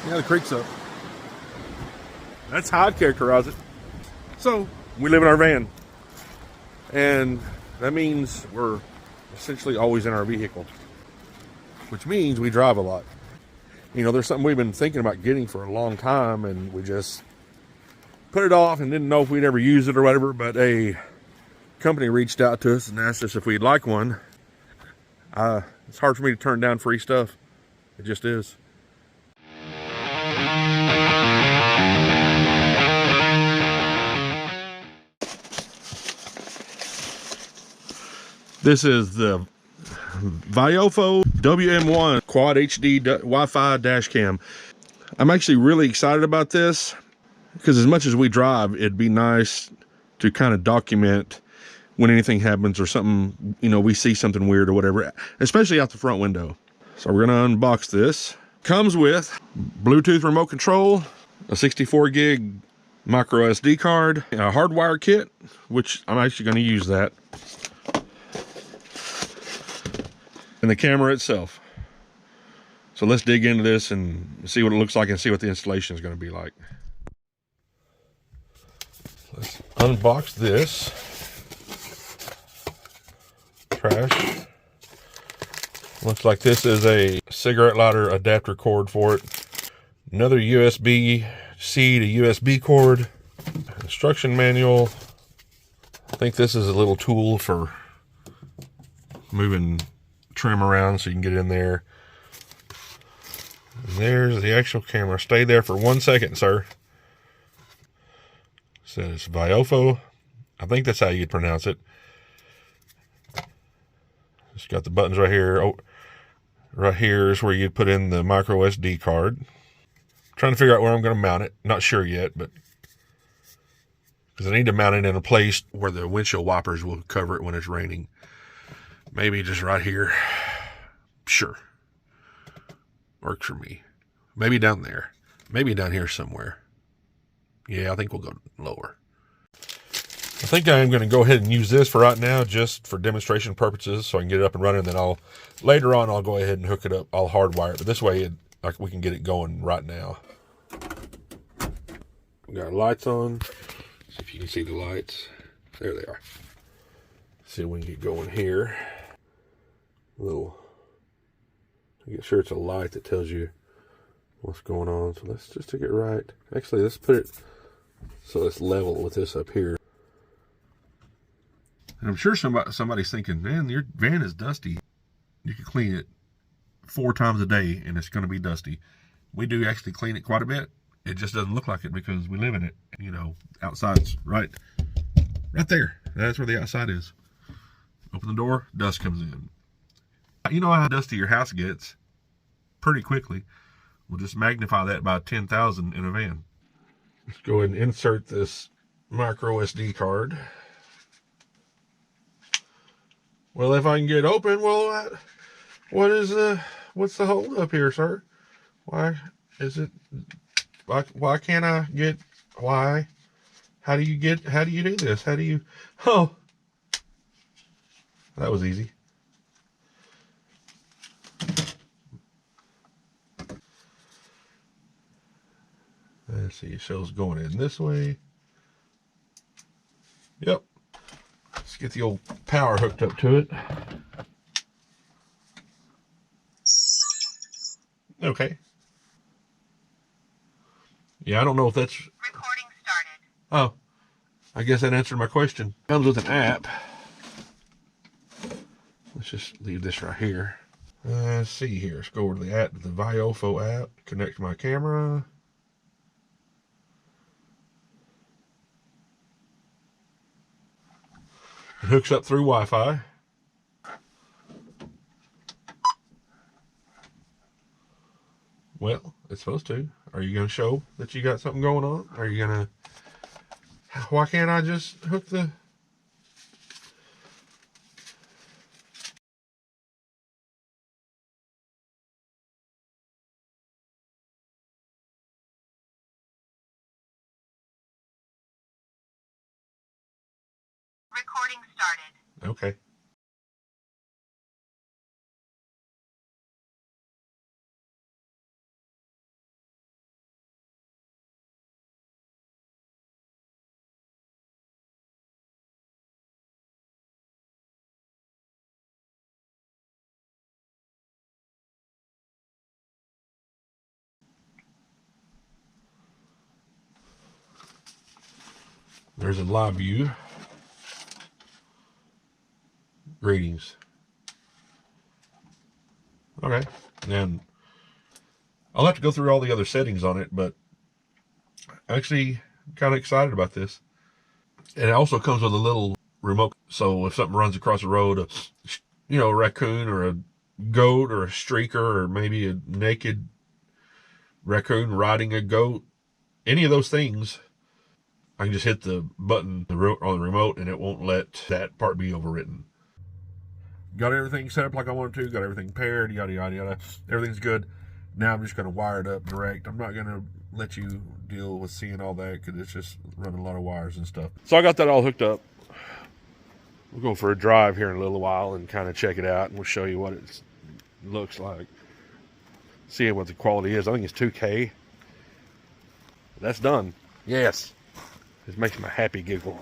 Yeah, the creek's up. That's how I'd characterize it. So, we live in our van. And that means we're essentially always in our vehicle. Which means we drive a lot. You know, there's something we've been thinking about getting for a long time, and we just put it off and didn't know if we'd ever use it or whatever, but a company reached out to us and asked us if we'd like one. It's hard for me to turn down free stuff. It just is. This is the VIOFO WM1 Quad HD Wi-Fi Dashcam. I'm actually really excited about this because as much as we drive, it'd be nice to kind of document when anything happens or something, you know, we see something weird or whatever, especially out the front window. So we're gonna unbox this. Comes with Bluetooth remote control, a 64 gig micro SD card, a hardwire kit, which I'm actually gonna use that, and the camera itself. So let's dig into this and see what it looks like and see what the installation is going to be like. Let's unbox this. Trash. Looks like this is a cigarette lighter adapter cord for it. Another USB-C to USB cord. Instruction manual. I think this is a little tool for moving trim around so you can get in there. And there's the actual camera. Stay there for 1 second, sir. Says VIOFO. I think that's how you'd pronounce it. It's got the buttons right here. Oh, right here is where you'd put in the micro SD card. I'm trying to figure out where I'm going to mount it. Not sure yet, but because I need to mount it in a place where the windshield wipers will cover it when it's raining. Maybe just right here. Sure. Works for me. Maybe down there. Maybe down here somewhere. Yeah, I think we'll go lower. I think I am going to go ahead and use this for right now, just for demonstration purposes, so I can get it up and running. Then later on, I'll go ahead and hook it up. I'll hardwire it, but this way, we can get it going right now. We got our lights on. See if you can see the lights. There they are. See if we can get going here. Get sure it's a light that tells you what's going on. So let's just take it right. Actually, let's put it so it's level with this up here. And I'm sure somebody's thinking, man, your van is dusty. You can clean it 4 times a day and it's going to be dusty. We do actually clean it quite a bit. It just doesn't look like it because we live in it. You know, outside's right there. That's where the outside is. Open the door, dust comes in. You know how dusty your house gets pretty quickly. We'll just magnify that by 10,000 in a van. Let's go ahead and insert this micro SD card. Well, if I can get it open, well, what's the hold up here, sir? Why can't I get, how do you do this? Oh, that was easy. Let's see, it shows going in this way. Yep. Let's get the old power hooked up to it. Okay. Yeah, I don't know if that's... Recording started. Oh, I guess that answered my question. Comes with an app. Let's just leave this right here. Let's see here. Let's go over to the VIOFO app. Connect my camera. It hooks up through Wi-Fi. Well, it's supposed to. Are you going to show that you got something going on? Are you going to... Why can't I just hook the... Recording started. Okay. There's a live view. Greetings. Okay. And I'll have to go through all the other settings on it, but actually kind of excited about this. And it also comes with a little remote. So if something runs across the road, a raccoon or a goat or a streaker or maybe a naked raccoon riding a goat, any of those things, I can just hit the button on the remote and it won't let that part be overwritten. Got everything set up like I wanted to, got everything paired, yada, yada, yada. Everything's good. Now I'm just going to wire it up direct. I'm not going to let you deal with seeing all that because it's just running a lot of wires and stuff. So I got that all hooked up. We'll go for a drive here in a little while and kind of check it out, and we'll show you what it looks like. Seeing what the quality is. I think it's 2K. That's done. Yes. It makes my happy giggle.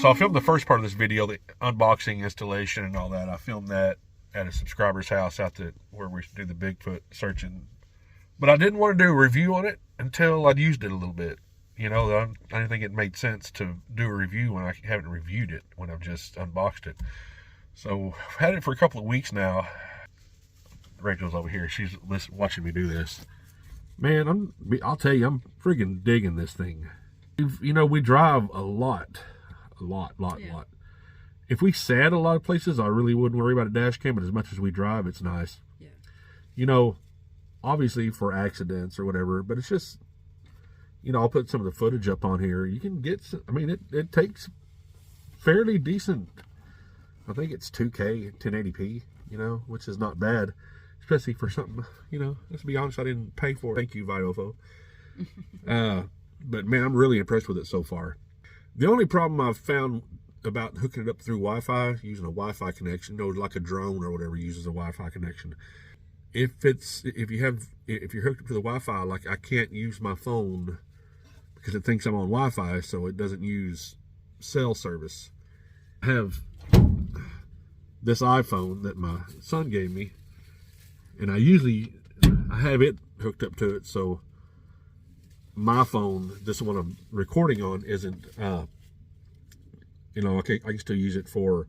So I filmed the first part of this video, the unboxing, installation, and all that. I filmed that at a subscriber's house where we do the Bigfoot searching. But I didn't want to do a review on it until I'd used it a little bit. I didn't think it made sense to do a review when I haven't reviewed it, when I've just unboxed it. So I've had it for a couple of weeks now. Rachel's over here. She's watching me do this. Man, I'll tell you, I'm friggin' digging this thing. We drive a lot. If we sat a lot of places, I really wouldn't worry about a dash cam, but as much as we drive, it's nice. Yeah. Obviously for accidents or whatever, but it's just, I'll put some of the footage up on here. You can get, it takes fairly decent. I think it's 2K, 1080p, which is not bad, especially for something, let's be honest, I didn't pay for it. Thank you, VIOFO. But man, I'm really impressed with it so far. The only problem I've found about hooking it up through Wi-Fi, using a Wi-Fi connection, like a drone or whatever uses a Wi-Fi connection. If you're hooked up to the Wi-Fi, like I can't use my phone because it thinks I'm on Wi-Fi, so it doesn't use cell service. I have this iPhone that my son gave me, and I have it hooked up to it, so my phone, this one I'm recording on, isn't, I can still use it for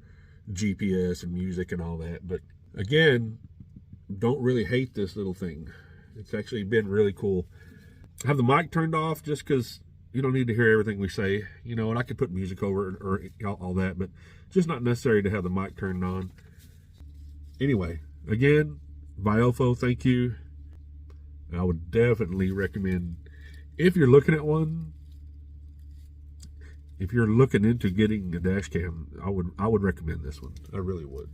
GPS and music and all that. But again, don't really hate this little thing. It's actually been really cool. I have the mic turned off just because you don't need to hear everything we say, and I could put music over it or all that, but just not necessary to have the mic turned on. Anyway, again, VIOFO, thank you. I would definitely recommend, if you're looking at one, if you're looking into getting a dash cam, I would recommend this one. I really would.